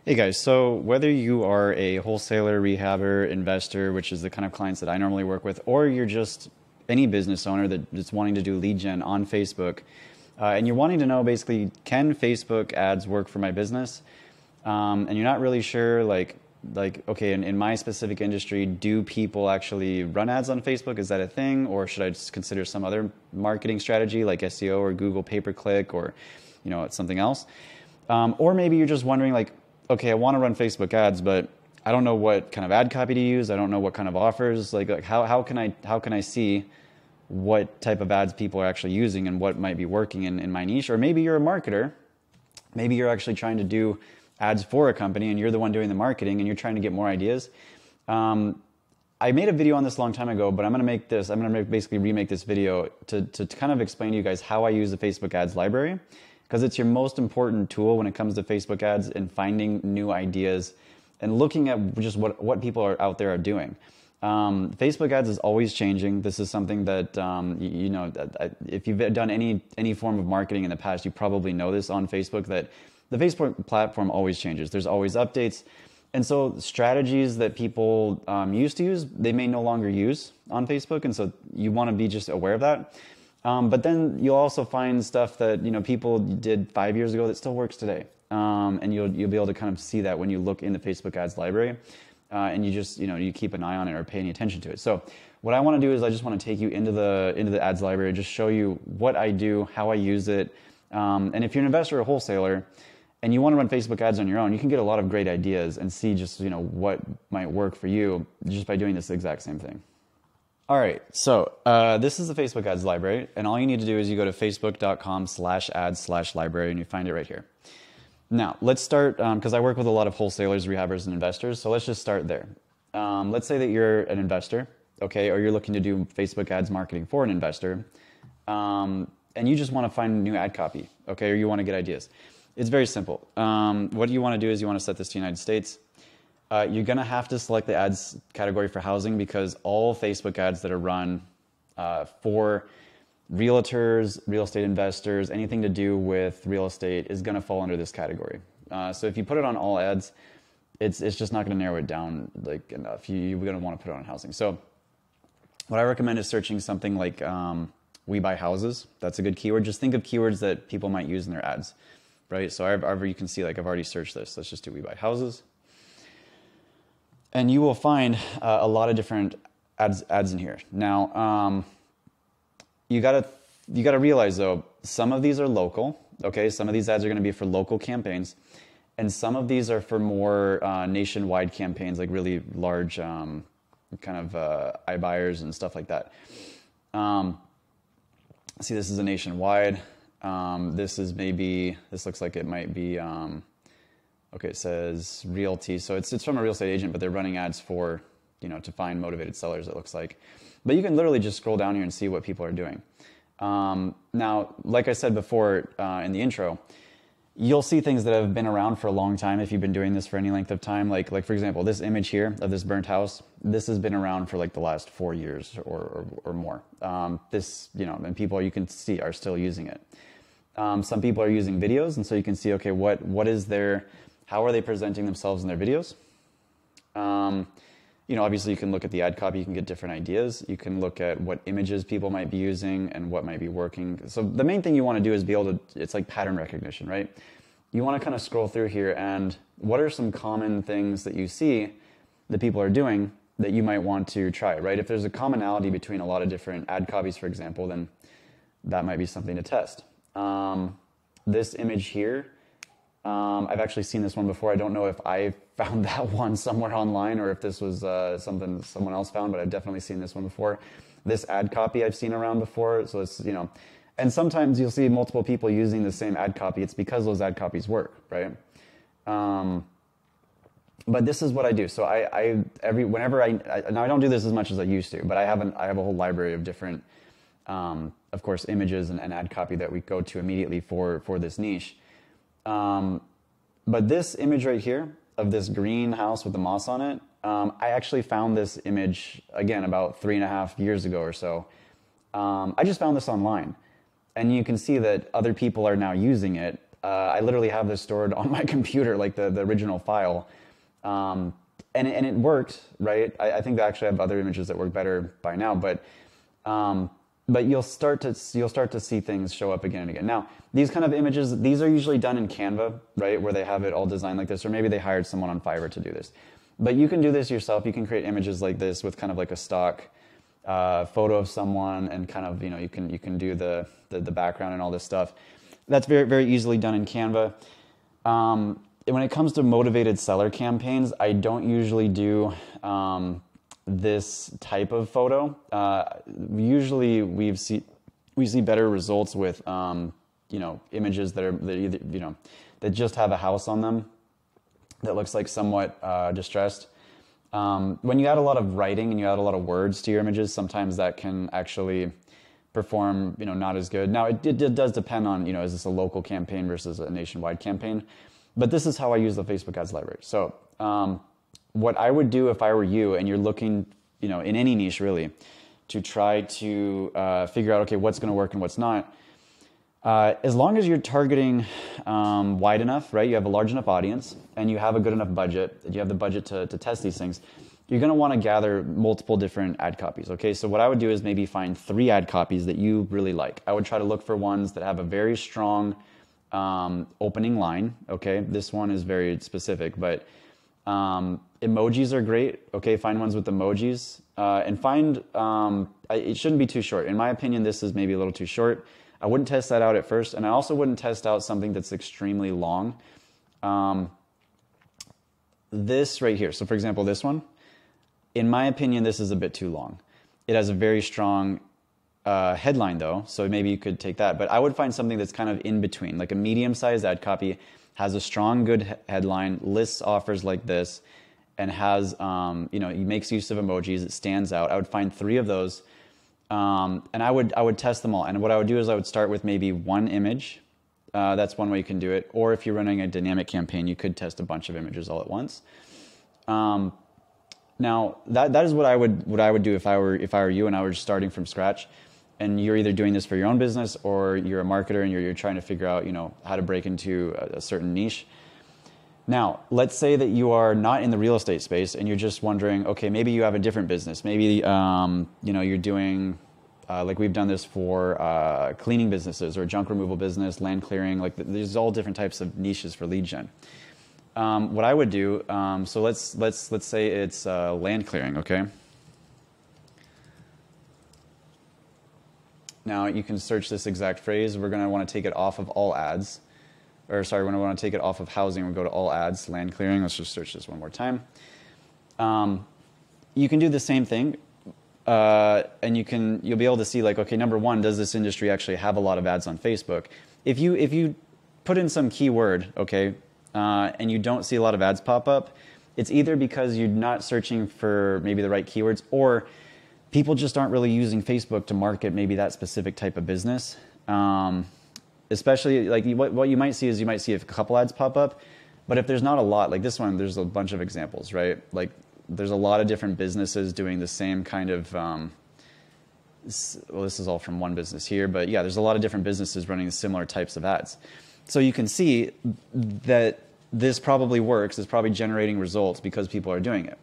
Hey guys, so whether you are a wholesaler, rehabber, investor, which is the kind of clients that I normally work with, or you're just any business owner that's wanting to do lead gen on Facebook, and you're wanting to know basically, can Facebook ads work for my business? And you're not really sure, okay, in my specific industry, do people actually run ads on Facebook? Is that a thing? Or should I just consider some other marketing strategy like SEO or Google pay-per-click or, it's something else? Or maybe you're just wondering like, okay, I want to run Facebook ads, but I don't know what kind of ad copy to use. I don't know what kind of offers. Like how can I see what type of ads people are actually using and what might be working in my niche? Or maybe you're a marketer. Maybe you're actually trying to do ads for a company and you're the one doing the marketing and you're trying to get more ideas. I made a video on this a long time ago, but I'm going to basically remake this video to kind of explain to you guys how I use the Facebook ads library, because it's your most important tool when it comes to Facebook ads and finding new ideas and looking at just what people are out there are doing. Facebook ads is always changing. This is something that, if you've done any form of marketing in the past, you probably know this on Facebook, that the Facebook platform always changes. There's always updates. And so strategies that people used to use, they may no longer use on Facebook. And so you want to be just aware of that. But then you'll also find stuff that people did 5 years ago that still works today, and you'll be able to kind of see that when you look in the Facebook ads library, and you just you keep an eye on it or pay any attention to it. So what I want to do is I just want to take you into the ads library, just show you what I do, how I use it, and if you're an investor or a wholesaler and you want to run Facebook ads on your own, you can get a lot of great ideas and see just what might work for you just by doing this exact same thing. All right, so this is the Facebook ads library, and all you need to do is you go to facebook.com/ads/library, and you find it right here. Now, let's start, because I work with a lot of wholesalers, rehabbers, and investors, so let's just start there. Let's say that you're an investor, okay, or you're looking to do Facebook ads marketing for an investor, and you just want to find new ad copy, okay, or you want to get ideas. It's very simple. What you want to do is you want to set this to the United States. You're going to have to select the ads category for housing, because all Facebook ads that are run for realtors, real estate investors, anything to do with real estate is going to fall under this category. So if you put it on all ads, it's just not going to narrow it down like enough. You're going to want to put it on housing. So what I recommend is searching something like We Buy Houses. That's a good keyword. Just think of keywords that people might use in their ads, right? So you can see, like, I've already searched this. Let's just do We Buy Houses. And you will find a lot of different ads in here. Now, you gotta realize though, some of these are local. Okay, some of these ads are going to be for local campaigns, and some of these are for more nationwide campaigns, like really large kind of iBuyers and stuff like that. See, this is a nationwide. This looks like it might be. Okay, it says realty, so it's from a real estate agent, but they're running ads for, to find motivated sellers, it looks like. But you can literally just scroll down here and see what people are doing. Now, like I said before in the intro, you'll see things that have been around for a long time if you've been doing this for any length of time. Like for example, this image here of this burnt house, this has been around for like the last 4 years or more. And people, you can see, are still using it. Some people are using videos, and so you can see, okay, how are they presenting themselves in their videos? Obviously you can look at the ad copy, you can get different ideas. You can look at what images people might be using and what might be working. So the main thing you want to do is it's like pattern recognition, right? You want to kind of scroll through here and what are some common things that you see that people are doing that you might want to try, right? If there's a commonality between a lot of different ad copies, for example, then that might be something to test. This image here, I've actually seen this one before. I don't know if I found that one somewhere online or if this was something someone else found, but I've definitely seen this one before. This ad copy I've seen around before, so it's, and sometimes you'll see multiple people using the same ad copy. It's because those ad copies work, right? But this is what I do. So now I don't do this as much as I used to, but I have a whole library of different, of course, images and ad copy that we go to immediately for this niche. But this image right here of this green house with the moss on it, I actually found this image, again, about 3.5 years ago or so. I just found this online. And you can see that other people are now using it. I literally have this stored on my computer, like the original file. And it worked, right? I think I actually have other images that work better by now, but you'll start to see things show up again and again. Now, these kind of images, these are usually done in Canva, right, where they have it all designed like this, or maybe they hired someone on Fiverr to do this. But you can do this yourself. You can create images like this with kind of like a stock photo of someone, and kind of, you know, you can do the background and all this stuff. That's very, very easily done in Canva. When it comes to motivated seller campaigns, I don't usually do this type of photo. Usually we see better results with you know, images that either, you know, that just have a house on them that looks like somewhat distressed. When you add a lot of writing and you add a lot of words to your images, sometimes that can actually perform, you know, not as good. Now it does depend on, you know, is this a local campaign versus a nationwide campaign? But this is how I use the Facebook Ads Library. So what I would do if I were you and you're looking, you know, in any niche really, to try to figure out, okay, what's going to work and what's not. As long as you're targeting wide enough, right? You have a large enough audience and you have a good enough budget, that you have the budget to test these things, you're going to want to gather multiple different ad copies. Okay, so what I would do is maybe find 3 ad copies that you really like. I would try to look for ones that have a very strong opening line. Okay, this one is very specific, but emojis are great. Okay, find ones with emojis, and find it shouldn't be too short. In my opinion, this is maybe a little too short. I wouldn't test that out at first, and I also wouldn't test out something that's extremely long. This right here, so for example, this one, in my opinion, this is a bit too long. It has a very strong headline though, so maybe you could take that. But I would find something that's kind of in between, like a medium-sized ad copy, has a strong, good headline, lists offers like this, and has, you know, it makes use of emojis, it stands out. I would find 3 of those, and I would test them all. And what I would do is I would start with maybe 1 image. That's one way you can do it. Or if you're running a dynamic campaign, you could test a bunch of images all at once. Now that is what I would do if I were you and I were just starting from scratch, and you're either doing this for your own business or you're a marketer and you're trying to figure out, you know, how to break into a certain niche. Now, let's say that you are not in the real estate space and you're just wondering, okay, maybe you have a different business. Maybe you know, you're doing like we've done this for cleaning businesses or junk removal business, land clearing. Like there's all different types of niches for lead gen. What I would do, so let's say it's land clearing, okay? Now you can search this exact phrase. We're going to want to take it off of all ads. Or sorry, we're going to want to take it off of housing. We'll go to all ads, land clearing. Let's just search this one more time. You can do the same thing. And you'll be able to see, like, okay, number one, does this industry actually have a lot of ads on Facebook? If you put in some keyword, okay, and you don't see a lot of ads pop up, it's either because you're not searching for maybe the right keywords, or people just aren't really using Facebook to market maybe that specific type of business. Especially, like, what you might see is you might see a couple ads pop up, but if there's not a lot, like this one, there's a bunch of examples, right? Like, there's a lot of different businesses doing the same kind of, well, this is all from one business here, but yeah, there's a lot of different businesses running similar types of ads. So you can see that this probably works, it's probably generating results because people are doing it.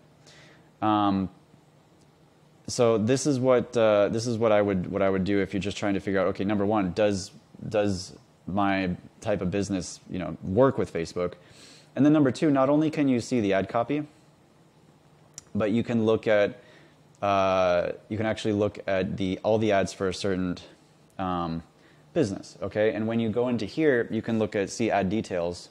So this is what I would do if you're just trying to figure out, okay, number one, does my type of business, you know, work with Facebook? And then number two, not only can you see the ad copy, but you can look at you can actually look at all the ads for a certain business, okay? And when you go into here, you can see ad details.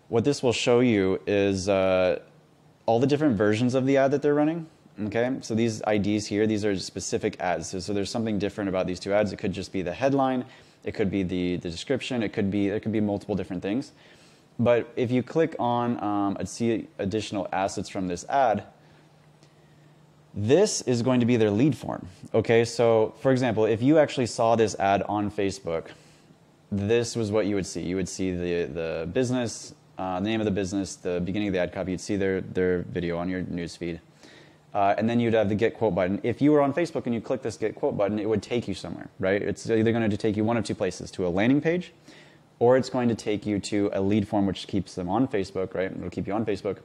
What this will show you is all the different versions of the ad that they're running. Okay, so these IDs here, these are specific ads. So there's something different about these 2 ads. It could just be the headline, it could be the description, there could be multiple different things. But if you click on see additional assets from this ad, this is going to be their lead form. Okay, so for example, if you actually saw this ad on Facebook, this was what you would see. You would see the business, the name of the business, the beginning of the ad copy. You'd see their video on your newsfeed. And then you'd have the Get Quote button. If you were on Facebook and you click this Get Quote button, it would take you somewhere, right? It's either going to take you one of 2 places, to a landing page or it's going to take you to a lead form, which keeps them on Facebook, right? It'll keep you on Facebook.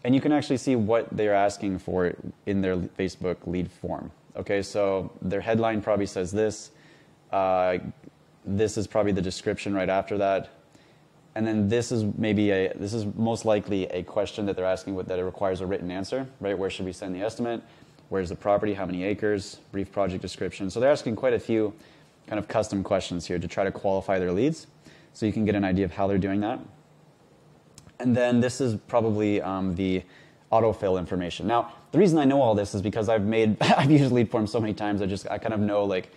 And you can actually see what they're asking for in their Facebook lead form. Okay, so their headline probably says this. This is probably the description right after that. And then this is most likely a question that they're asking that it requires a written answer, right? Where should we send the estimate? Where's the property? How many acres? Brief project description. So they're asking quite a few kind of custom questions here to try to qualify their leads, so you can get an idea of how they're doing that. And then this is probably the autofill information. Now, the reason I know all this is because I've used lead forms so many times. I kind of know, like,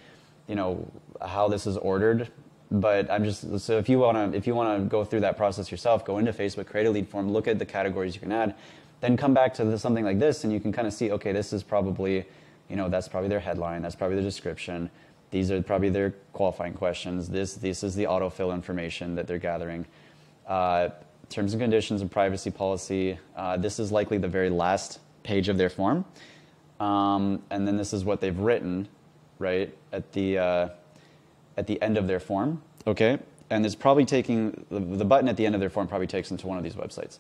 you know, how this is ordered. But so if you want to go through that process yourself, go into Facebook, create a lead form, look at the categories you can add, then come back to something like this, and you can kind of see, okay, this is probably, you know, that's probably their headline, that's probably the description, these are probably their qualifying questions, this is the autofill information that they're gathering. Terms and conditions and privacy policy, this is likely the very last page of their form. And then this is what they've written, right, at the end of their form, okay? And it's probably taking, the button at the end of their form probably takes them to one of these websites.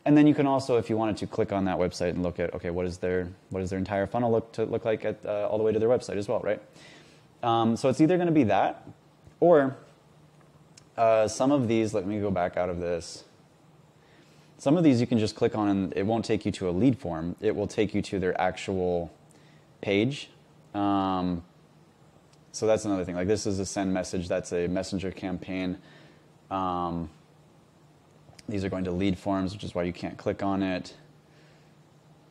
And then you can also, if you wanted to, click on that website and look at, okay, what does their entire funnel look like at, all the way to their website as well, right? So it's either going to be that, or some of these, let me go back out of this. Some of these you can just click on and it won't take you to a lead form. It will take you to their actual page. So that's another thing. Like, this is a send message. That's a messenger campaign. These are going to lead forms, which is why you can't click on it.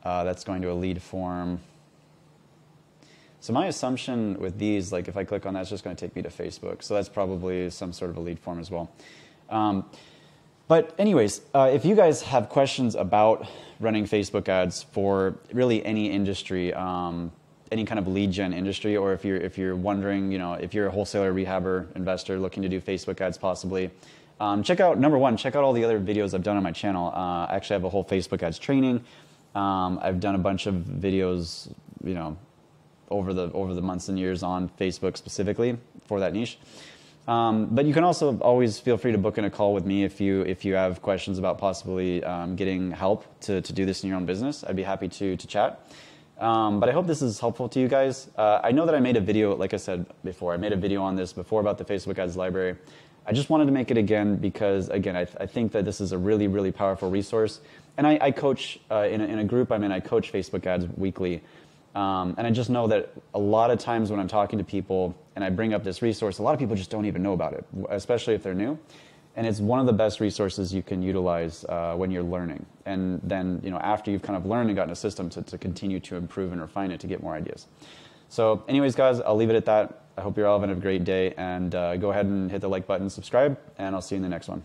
That's going to a lead form. So my assumption with these, like if I click on that, it's just going to take me to Facebook. So that's probably some sort of a lead form as well. But anyways, if you guys have questions about running Facebook ads for really any industry, any kind of lead gen industry, or if you're wondering, you know, if you're a wholesaler, rehabber, investor looking to do Facebook ads possibly, check out all the other videos I've done on my channel. I actually have a whole Facebook ads training. I've done a bunch of videos, you know, over the months and years on Facebook specifically for that niche. But you can also always feel free to book in a call with me if you have questions about possibly getting help to do this in your own business. I'd be happy to chat. But I hope this is helpful to you guys. I know that I made a video, like I said before, I made a video on this before about the Facebook Ads Library. I just wanted to make it again because, again, I think that this is a really, really powerful resource. And I coach in a group I'm in, I coach Facebook ads weekly. And I just know that a lot of times when I'm talking to people and I bring up this resource, a lot of people just don't even know about it, especially if they're new. And it's one of the best resources you can utilize when you're learning. And then, you know, after you've kind of learned and gotten a system to continue to improve and refine it to get more ideas. So anyways, guys, I'll leave it at that. I hope you're all having a great day. And go ahead and hit the like button, subscribe, and I'll see you in the next one.